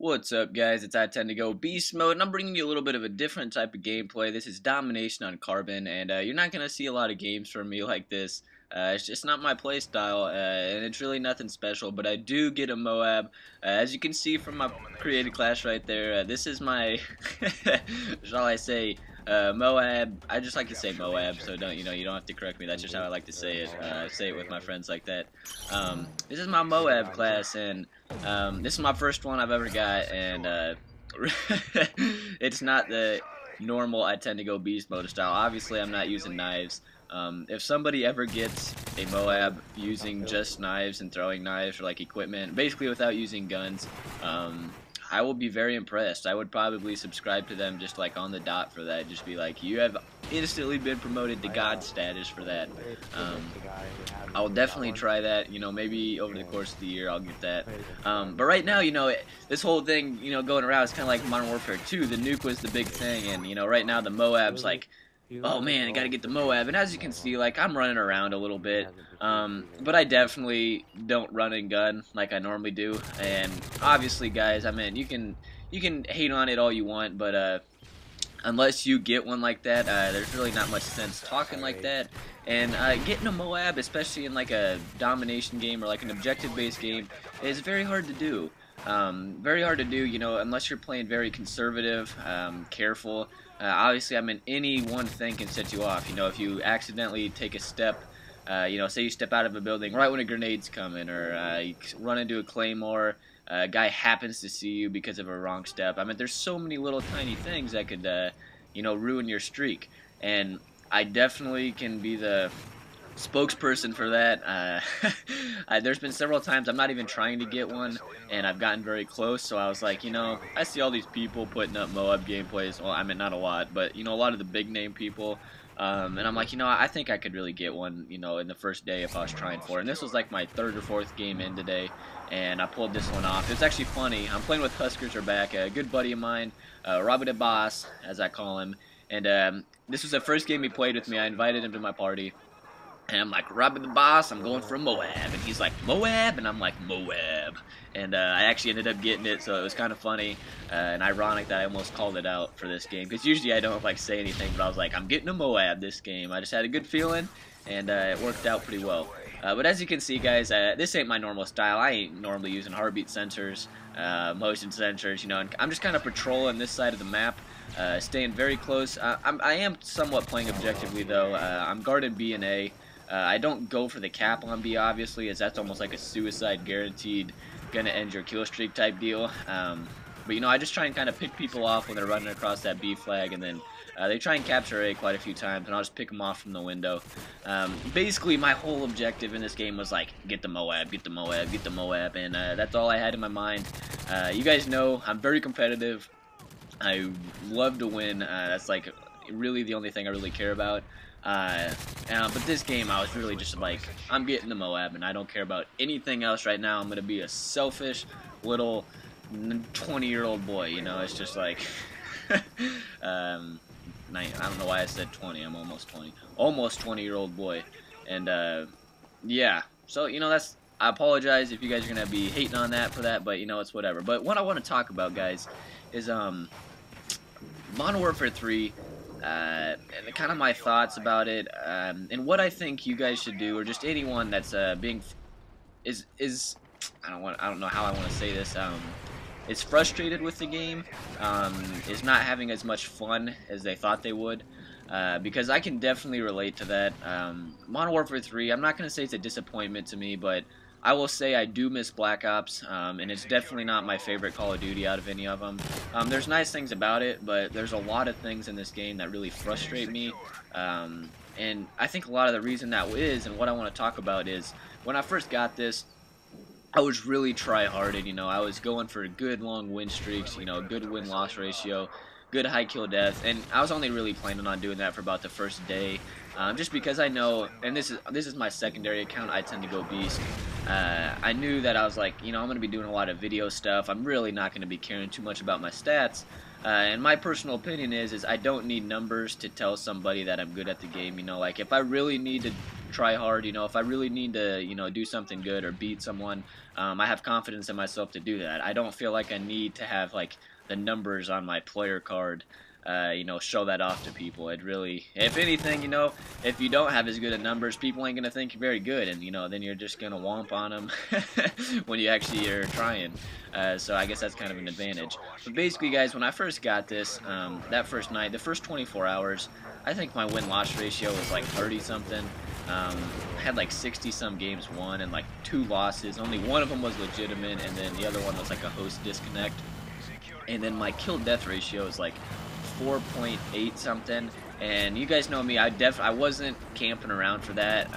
What's up, guys? It's iTend2GoBEAST mode, and I'm bringing you a little bit of a different type of gameplay. This is Domination on Carbon, and you're not going to see a lot of games from me like this. It's just not my play style, and it's really nothing special, but I do get a MOAB. As you can see from my created class right there, this is my, shall I say, MOAB. I just like to say MOAB, so you don't have to correct me. That's just how I like to say it. I say it with my friends like that. This is my MOAB class, and this is my first one I've ever got, and it's not the normal iTend2GoBEAST mode style. Obviously, I'm not using knives. If somebody ever gets a MOAB using just knives and throwing knives or like equipment, basically without using guns, I will be very impressed. I would probably subscribe to them just like on the dot for that. Just be like, you have instantly been promoted to God status for that. I'll definitely try that. Maybe over the course of the year I'll get that. But right now, this whole thing, going around is kind of like Modern Warfare 2. The nuke was the big thing, and right now the MOAB's like, oh man, I gotta get the MOAB. And as you can see, like, I'm running around a little bit, but I definitely don't run and gun like I normally do. And obviously, guys, I mean, you can hate on it all you want, but unless you get one like that, there's really not much sense talking like that. And getting a MOAB, especially in like a domination game or like an objective-based game, is very hard to do. Very hard to do, unless you're playing very conservative, careful. Obviously, I mean, any one thing can set you off. If you accidentally take a step, say you step out of a building right when a grenade's coming, or you run into a claymore, a guy happens to see you because of a wrong step. I mean, there's so many little tiny things that could, ruin your streak. And I definitely can be the spokesperson for that. There's been several times I'm not even trying to get one, and I've gotten very close, so I was like, I see all these people putting up MOAB gameplays. Well, I mean, not a lot, but, a lot of the big name people. And I'm like, I think I could really get one, in the first day if I was trying for it. And this was like my third or fourth game in today, and I pulled this one off. It's actually funny. I'm playing with Huskers are back, a good buddy of mine, Robert the Boss, as I call him. And this was the first game he played with me. I invited him to my party. And I'm like, Robert the Boss, I'm going for a MOAB. And he's like, MOAB? And I'm like, MOAB. And I actually ended up getting it, so it was kind of funny and ironic that I almost called it out for this game. Because usually I don't like say anything, but I was like, I'm getting a MOAB this game. I just had a good feeling, and it worked out pretty well. But as you can see, guys, this ain't my normal style. I ain't normally using heartbeat sensors, motion sensors, and I'm just kind of patrolling this side of the map. Staying very close. I am somewhat playing objectively, though. I'm guarding B and A. I don't go for the cap on B, obviously, as that's almost like a suicide guaranteed, gonna end your kill streak type deal. But I just try and kind of pick people off when they're running across that B flag, and then they try and capture A quite a few times, and I'll just pick them off from the window. Basically, my whole objective in this game was like, get the MOAB, get the MOAB, get the MOAB, and that's all I had in my mind. You guys know I'm very competitive. I love to win. That's like really the only thing I really care about. But this game, I was really just like, I'm getting the MOAB, and I don't care about anything else right now. I'm gonna be a selfish little 20-year-old boy. It's just like, I don't know why I said 20. I'm almost 20, almost 20-year-old boy, and yeah. So that's. I apologize if you guys are gonna be hating on that for that, but it's whatever. But what I want to talk about, guys, is Modern Warfare 3. And kind of my thoughts about it, and what I think you guys should do, or just anyone that's I don't know how I want to say this, is frustrated with the game, is not having as much fun as they thought they would, because I can definitely relate to that. Modern Warfare 3, I'm not going to say it's a disappointment to me, but I will say I do miss Black Ops, and it's definitely not my favorite Call of Duty out of any of them. There's nice things about it, but there's a lot of things in this game that really frustrate me, and I think a lot of the reason that is, and what I want to talk about is, when I first got this, I was really try-harded. I was going for good long win streaks, good win-loss ratio, good high kill death, and I was only really planning on doing that for about the first day, just because I know, and this is my secondary account, iTend2GoBEAST. I knew that I was like, you know, I'm going to be doing a lot of video stuff. I'm really not going to be caring too much about my stats. And my personal opinion is I don't need numbers to tell somebody that I'm good at the game. You know, like if I really need to try hard, you know, if I really need to, you know, do something good or beat someone, I have confidence in myself to do that. I don't feel like I need to have like the numbers on my player card, you know, show that off to people. It really, if anything, you know, if you don't have as good at numbers, people ain't gonna think you're very good, and you know, then you're just gonna womp on them when you actually are trying. So I guess that's kind of an advantage. But basically, guys, when I first got this, that first night, the first 24 hours, I think my win-loss ratio was like 30-something. I had like 60-some games won and like 2 losses. Only one of them was legitimate, and then the other one was like a host disconnect. And then my kill death ratio is like 4.8 something, and you guys know me, I wasn't camping around for that.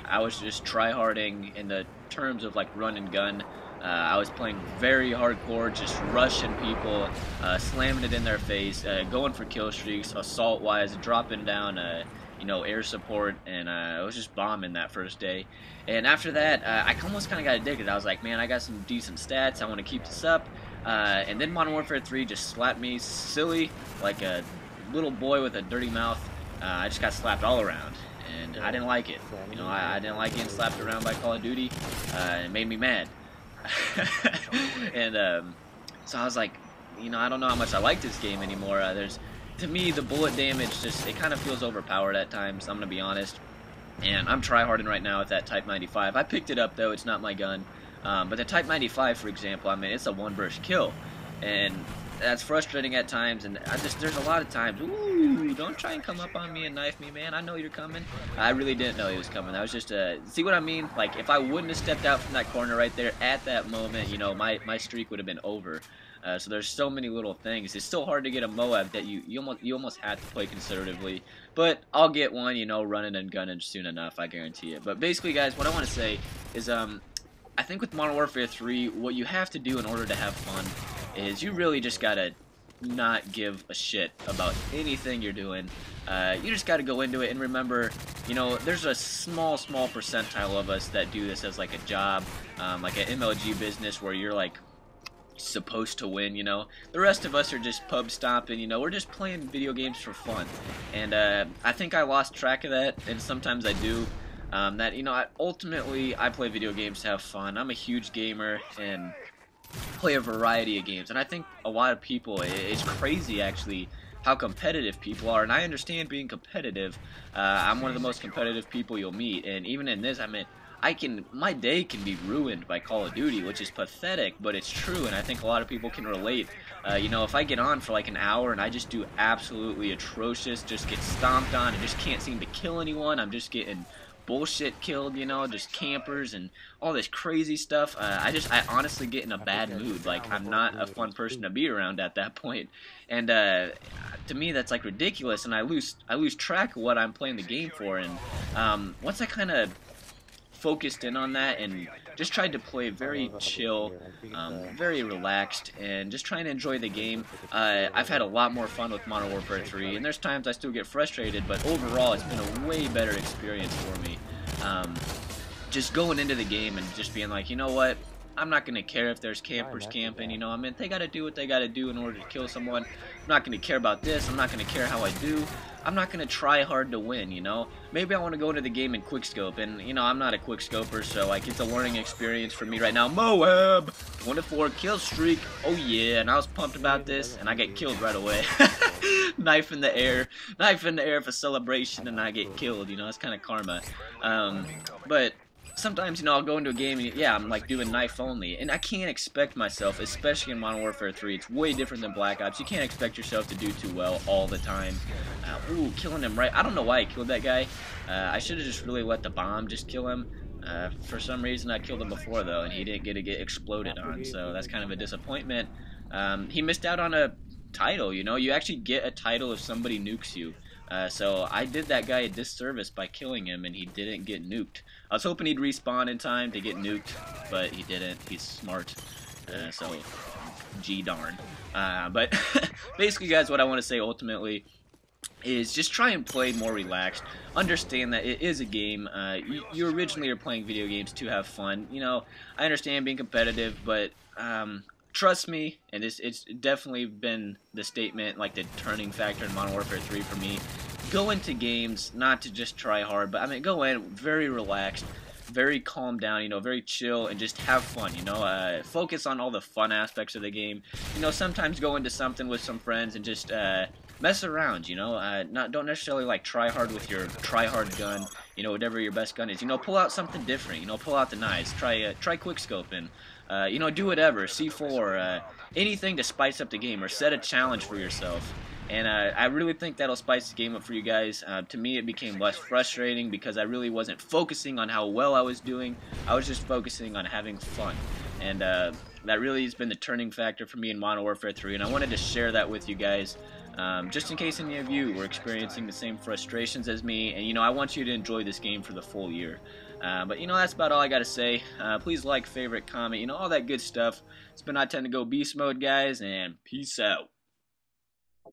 I was just tryharding in the terms of like run and gun. I was playing very hardcore, just rushing people, slamming it in their face, going for kill streaks, assault wise, dropping down you know, air support, and I was just bombing that first day. And after that, I almost kind of got addicted. I was like, man, I got some decent stats, I want to keep this up. And then Modern Warfare 3 just slapped me silly, like a little boy with a dirty mouth. I just got slapped all around, and I didn't like it. You know, I didn't like getting slapped around by Call of Duty. It made me mad. And so I was like, you know, I don't know how much I like this game anymore. To me, the bullet damage just, it kind of feels overpowered at times, I'm gonna be honest. And I'm tryharding right now with that Type 95. I picked it up though, it's not my gun. But the Type 95, for example, I mean, it's a one-burst kill, and that's frustrating at times. And there's a lot of times, ooh, don't try and come up on me and knife me, man. I know you're coming. I really didn't know he was coming. That was just see what I mean? Like, if I wouldn't have stepped out from that corner right there at that moment, you know, my streak would have been over. So there's so many little things. It's still hard to get a MOAB that you almost have to play conservatively. But I'll get one, you know, running and gunning soon enough, I guarantee it. But basically, guys, what I want to say is, I think with Modern Warfare 3, what you have to do in order to have fun is you really just gotta not give a shit about anything you're doing. You just gotta go into it and remember, you know, there's a small percentile of us that do this as like a job, like an MLG business where you're like supposed to win, you know. The rest of us are just pub stomping, you know, we're just playing video games for fun. And I think I lost track of that, and sometimes I do. That, you know, ultimately I play video games to have fun. I'm a huge gamer and play a variety of games, and I think a lot of people, it's crazy actually how competitive people are, and I understand being competitive. I'm one of the most competitive people you'll meet, and even in this, I mean, my day can be ruined by Call of Duty, which is pathetic, but it's true, and I think a lot of people can relate. You know, if I get on for like an hour and I just do absolutely atrocious, just get stomped on and just can't seem to kill anyone, I'm just getting bullshit killed, you know, just campers and all this crazy stuff. I honestly get in a bad mood. Like, I'm not a fun person to be around at that point. And to me, that's like ridiculous, and I lose track of what I'm playing the game for. And once I kind of focused in on that and just tried to play very chill, very relaxed, and just trying to enjoy the game, I've had a lot more fun with Modern Warfare 3, and there's times I still get frustrated, but overall it's been a way better experience for me. Just going into the game and just being like, you know what, I'm not going to care if there's campers camping, you know, I mean, they got to do what they got to do in order to kill someone. I'm not going to care about this, I'm not going to care how I do. I'm not going to try hard to win, you know. Maybe I want to go into the game and quickscope, and, you know, I'm not a quickscoper, so, like, it's a learning experience for me right now. MOAB! 1-4 kill streak. Oh, yeah, and I was pumped about this, and I get killed right away. Knife in the air for celebration, and I get killed, you know, it's kind of karma. But sometimes, you know, I'll go into a game and, yeah, I'm like doing knife only, and I can't expect myself, especially in Modern Warfare 3, it's way different than Black Ops. You can't expect yourself to do too well all the time. Ooh, killing him right. I don't know why I killed that guy. I should have just really let the bomb just kill him. For some reason, I killed him before, though, and he didn't get to get exploded on, so that's kind of a disappointment. He missed out on a title, you know. You actually get a title if somebody nukes you. So I did that guy a disservice by killing him, and he didn't get nuked. I was hoping he'd respawn in time to get nuked, but he didn't. He's smart. So, G darn. But basically, guys, what I want to say ultimately is just try and play more relaxed. Understand that it is a game. You originally are playing video games to have fun. You know, I understand being competitive, but trust me, and it's definitely been the statement, like the turning factor in Modern Warfare 3 for me. Go into games not to just try hard, but I mean, go in very relaxed, very calm down, you know, very chill, and just have fun, you know, focus on all the fun aspects of the game. You know, sometimes go into something with some friends and just mess around, you know, don't necessarily like try hard with your try hard gun, you know, whatever your best gun is. You know, pull out something different, you know, pull out the knives, try quick scoping, you know, do whatever, C4, anything to spice up the game, or set a challenge for yourself. And I really think that'll spice the game up for you guys. To me, it became less frustrating because I really wasn't focusing on how well I was doing. I was just focusing on having fun. And that really has been the turning factor for me in Modern Warfare 3. And I wanted to share that with you guys, just in case any of you were experiencing the same frustrations as me. And, you know, I want you to enjoy this game for the full year. But, you know, that's about all I got to say. Please like, favorite, comment, you know, all that good stuff. It's been iTend2GoBEAST mode, guys, and peace out.